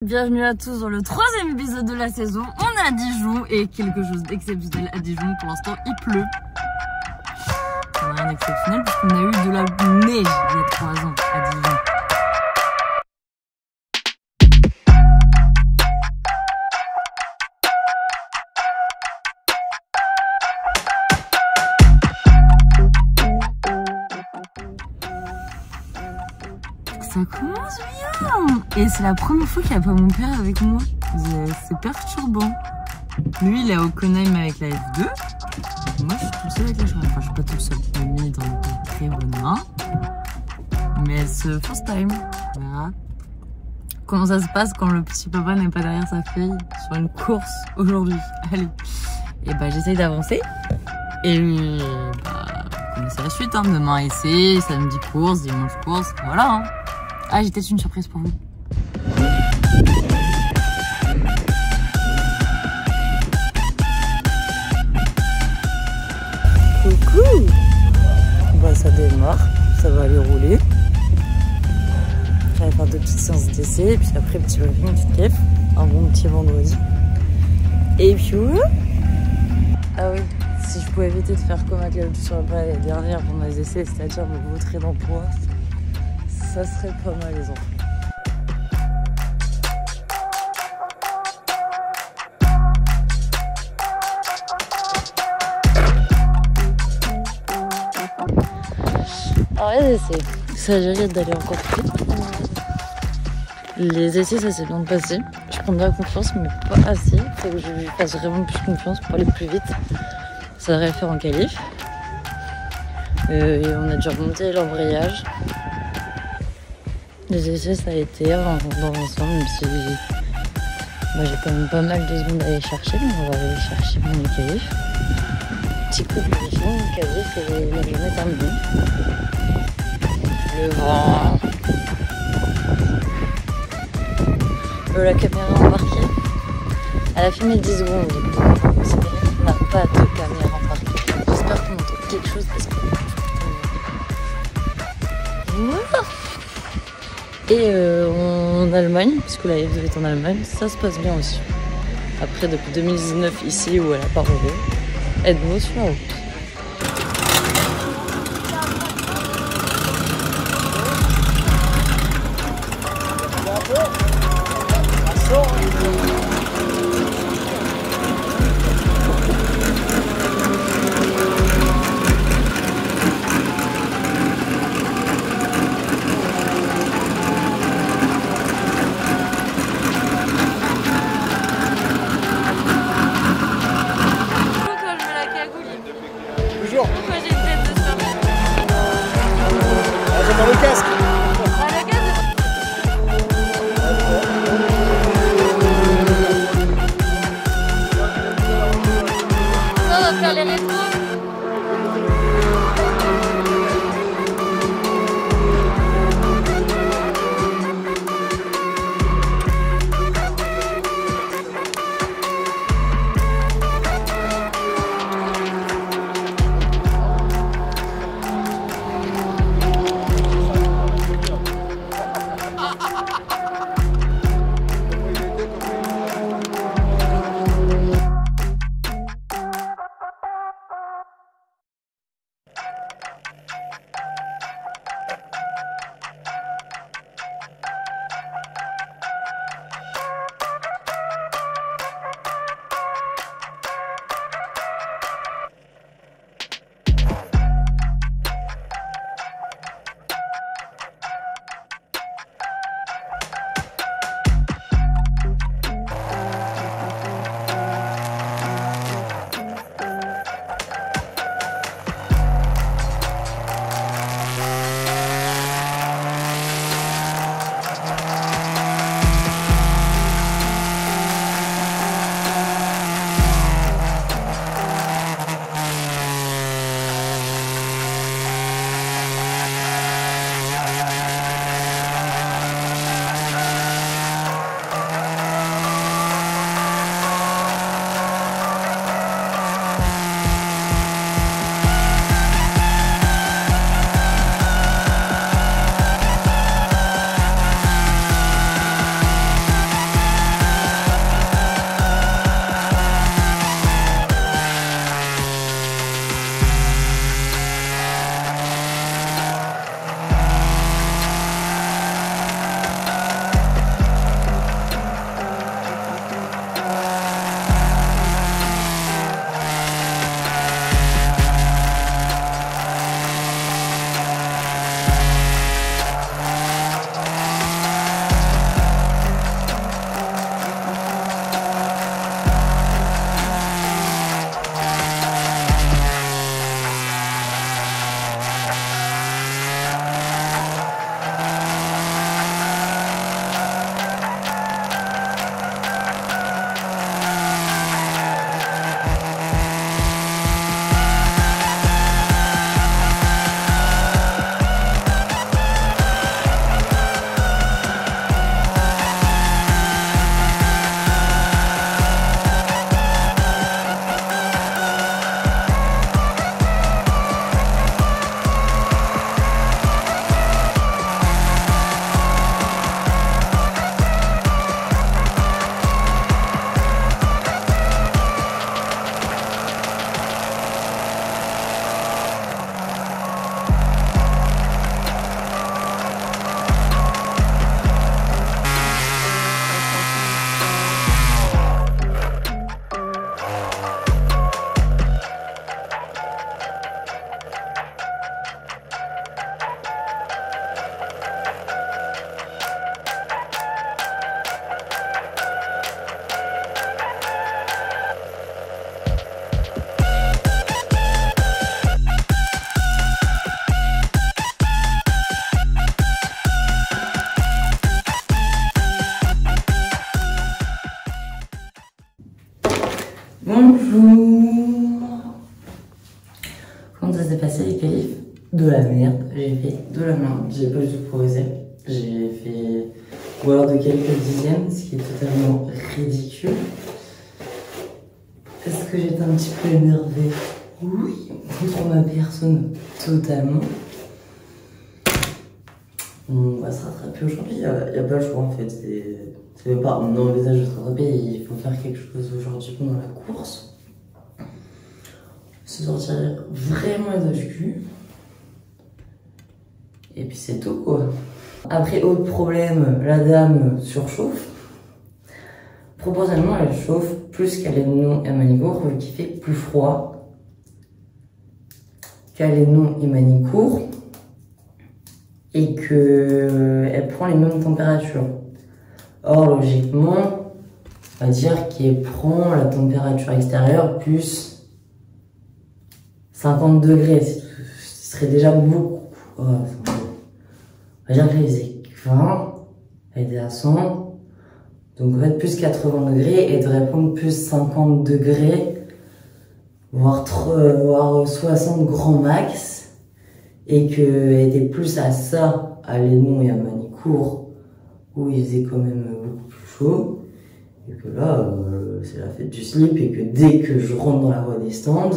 Bienvenue à tous dans le 3e épisode de la saison. On est à Dijon et quelque chose d'exceptionnel à Dijon. Pour l'instant, il pleut. Rien d'exceptionnel puisqu'on a eu de la neige il y a 3 ans à Dijon. Ça commence bien. Et c'est la première fois qu'il n'y a pas mon père avec moi. C'est perturbant. Lui, il est à Hockenheim avec la F2. Moi, je suis toute seule avec la chambre. Enfin, je suis pas toute seule. Je mis dans de très bonnes mains. Mais c'est first time. Voilà. Comment ça se passe quand le petit papa n'est pas derrière sa fille sur une course aujourd'hui. Allez. Et bah, j'essaye d'avancer. Et bah, vous connaissez la suite. Hein. Demain, essai. Samedi, course. Dimanche, course. Voilà. Hein. Ah, j'ai peut-être une surprise pour vous. Coucou. Bah ça démarre, ça va aller rouler. Je vais faire 2 petites séances d'essai, et puis après petit briefing, une petite kef, un bon petit vendredi. Et puis ah oui, si je pouvais éviter de faire comme avec sur l'année dernière pendant les essais, c'est-à-dire me vautrer d'emploi, ça serait pas mal les enfants. Alors les essais, il s'agirait d'aller encore plus vite. Les essais, ça s'est bien passé. Je prends bien confiance, mais pas assez. Il faut que je lui fasse vraiment plus confiance pour aller plus vite. Ça devrait le faire en qualif. Et on a déjà remonté l'embrayage. Les essais, ça a été dans l'ensemble, même si j'ai quand même pas mal de secondes à aller chercher. Donc on va aller chercher mon qualif. Petit coup de briefing, qualif et la journée terminée. Le vent. La caméra embarquée. Elle a filmé 10 secondes. C'est vrai qu'on n'a pas de caméra embarquée. J'espère qu'on entend quelque chose parce que... Voilà. Et en Allemagne, puisque la F2 est en Allemagne, ça se passe bien aussi. Après, depuis 2019, ici où elle n'a pas roulé, aide-moi sur la route. Bonjour. Comment ça s'est passé les qualifs? De la merde, j'ai fait de la merde, j'ai pas du tout progressé. J'ai fait ou alors de quelques dixièmes, ce qui est totalement ridicule. Est-ce que j'étais un petit peu énervée? Oui, contre ma personne, totalement. On va se rattraper aujourd'hui, il n'y a pas le choix en fait. C'est pas on envisage de se rattraper, il faut faire quelque chose aujourd'hui pendant la course. Se sortir vraiment les doigts du cul. Et puis c'est tout quoi. Après, autre problème, la dame surchauffe. Proportionnellement, elle chauffe plus qu'à Lénon et à Manicourt, vu qu'il fait plus froid qu'à Lénon et Manicourt. Et qu'elle prend les mêmes températures. Or, logiquement, on va dire qu'elle prend la température extérieure plus 50 degrés. Ce serait déjà beaucoup. Oh, on va dire qu'elle faisait 20, elle était à 100. Donc en fait, plus 80 degrés et devrait prendre plus 50 degrés, voire 60 grand max. Et qu'elle était plus à ça, à Lénon et à Manicourt, où il faisait quand même beaucoup plus chaud. Et que là, c'est la fête du slip, et que dès que je rentre dans la voie des stands,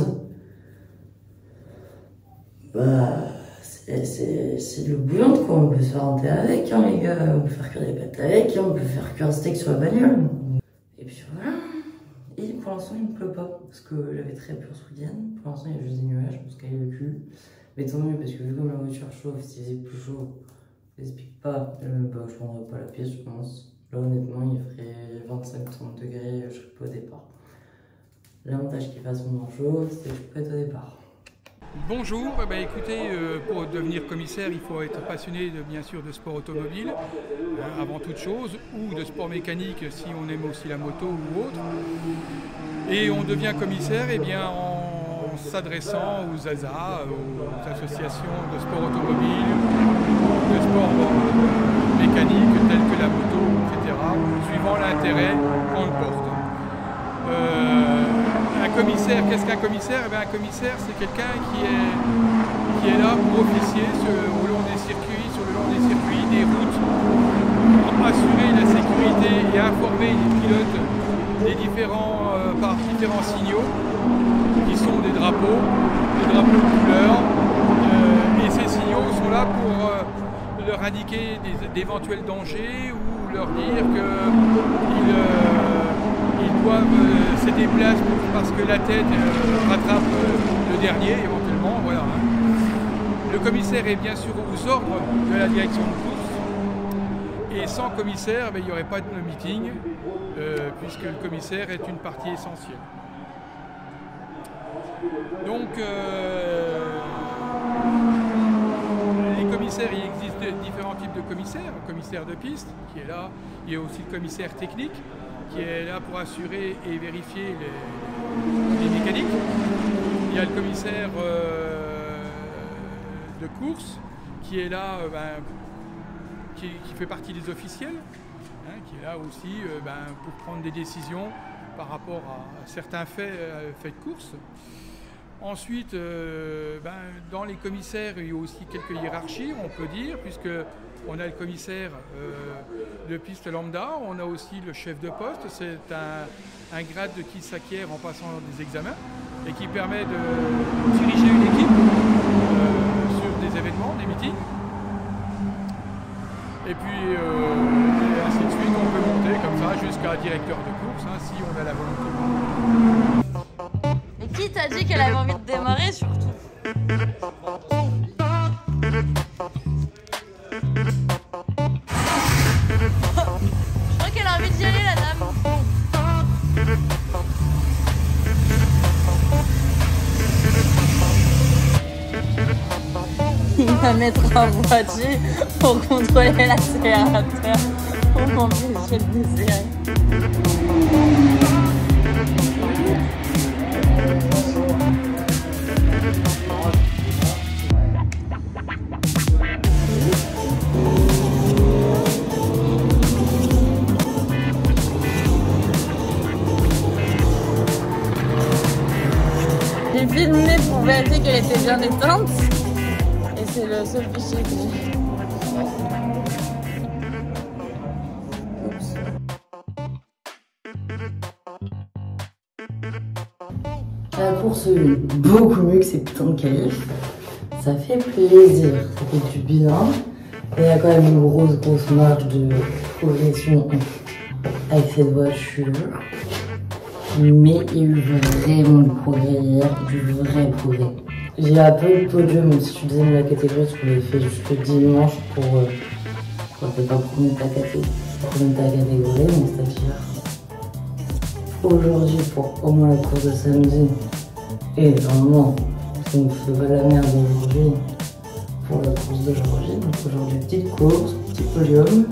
bah, c'est de l'eau bouillante, quoi. On peut se faire un thé avec, hein, les gars. On peut faire cuire des pâtes avec, hein, on peut faire cuire un steak sur la bagnole. Et puis voilà. Et pour l'instant, il ne pleut pas, parce que j'avais très peur ce week-end. Pour l'instant, il y a juste des nuages, parce qu'il y a le cul. Mais tant mieux, parce que vu comme la voiture chauffe, s'il faisait plus chaud, je n'explique pas, bah, je prendrais pas la pièce, je pense. Là, honnêtement, il ferait 25-30 degrés, je serais pas au départ. L'avantage qu'il fasse moins chaud, c'est que je peux être au départ. Bonjour, écoutez, pour devenir commissaire, il faut être passionné bien sûr de sport automobile, avant toute chose, ou de sport mécanique si on aime aussi la moto ou autre. Et on devient commissaire en s'adressant aux ASA, aux associations de sport automobile, de sport mécanique telles que la moto, etc., suivant l'intérêt qu'on le porte. Un commissaire, qu'est-ce qu'un commissaire? Un commissaire, c'est quelqu'un qui est là pour officier au long des circuits, sur le long des circuits, des routes, pour assurer la sécurité et informer les pilotes par différents signaux qui sont des drapeaux de couleur, et ces signaux sont là pour leur indiquer d'éventuels dangers ou leur dire qu'ils doivent se déplacer parce que la tête rattrape le dernier éventuellement. Voilà. Le commissaire est bien sûr aux ordres de la direction de course, et sans commissaire, il n'y aurait pas de meeting, puisque le commissaire est une partie essentielle. Donc, les commissaires, il existe différents types de commissaires. Le commissaire de piste, qui est là. Il y a aussi le commissaire technique, qui est là pour assurer et vérifier les mécaniques. Il y a le commissaire de course, qui est là, qui fait partie des officiels, hein, qui est là aussi pour prendre des décisions par rapport à certains faits de course. Ensuite, dans les commissaires, il y a aussi quelques hiérarchies, on peut dire, puisqu'on a le commissaire de piste lambda, on a aussi le chef de poste, c'est un grade qui s'acquiert en passant des examens et qui permet de diriger une équipe sur des événements, des meetings. Et puis, ainsi de suite, on peut monter comme ça jusqu'à directeur de course, hein, si on a la volonté. Et qui t'a dit qu'elle avait envie de démarrer surtout? Je crois qu'elle a envie d'y aller, la dame. Il va mettre un boîtier pour contrôler l'accélérateur pour m'empêcher de desserrer. filmé pour vérifier qu'elle était bien éteinte. Et c'est le seul fichier que j'ai. La course beaucoup mieux que ces putains de qualifs. Ça fait plaisir, ça fait du bien. Il y a quand même une grosse marge de progression avec cette voiture. Mais il y a eu vraiment du progrès hier, du vrai progrès. J'ai un peu le podium, si tu disais la catégorie, je l'avais fait jusqu'au dimanche pour peut-être un premier de ta catégorie, donc c'est-à-dire aujourd'hui pour au moins la course de samedi. Et vraiment, si on ne fait pas la merde aujourd'hui pour la course d'aujourd'hui. Donc aujourd'hui, petite course, petit podium.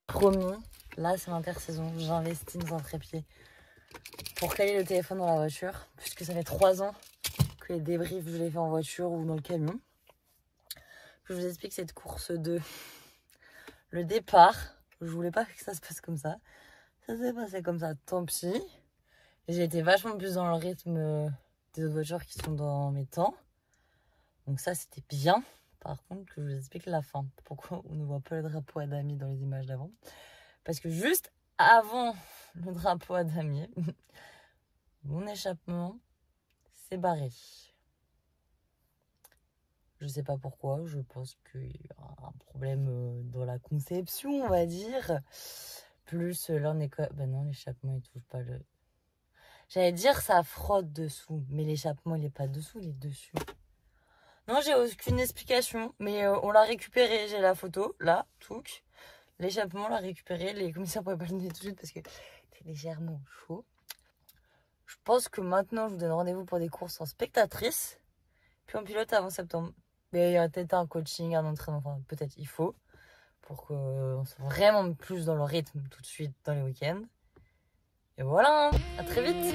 Promis, là c'est l'intersaison, j'investis dans un trépied pour caler le téléphone dans la voiture, puisque ça fait 3 ans que les débriefs je les fais en voiture ou dans le camion. Je vous explique cette course 2. Le départ, je voulais pas que ça se passe comme ça. Ça s'est passé comme ça, tant pis. J'ai été vachement plus dans le rythme des autres voitures qui sont dans mes temps. Donc ça c'était bien. Par contre, que je vous explique la fin. Pourquoi on ne voit pas le drapeau à damier dans les images d'avant. Parce que juste avant le drapeau à damier, mon échappement s'est barré. Je sais pas pourquoi, je pense qu'il y a un problème dans la conception, on va dire. Plus là on est quoi. Ben non, l'échappement il touche pas le. J'allais dire ça frotte dessous, mais l'échappement il est pas dessous, il est dessus. Non, j'ai aucune explication, mais on l'a récupéré, j'ai la photo, là, touc. L'échappement, on l'a récupéré, les commissaires ne pouvaient pas le donner tout de suite parce que c'est légèrement chaud. Je pense que maintenant, je vous donne rendez-vous pour des courses en spectatrice, puis en pilote avant septembre. Mais il y aurait peut-être un coaching, un entraînement, enfin peut-être il faut, pour qu'on soit vraiment plus dans le rythme tout de suite dans les week-ends. Et voilà, hein. À très vite.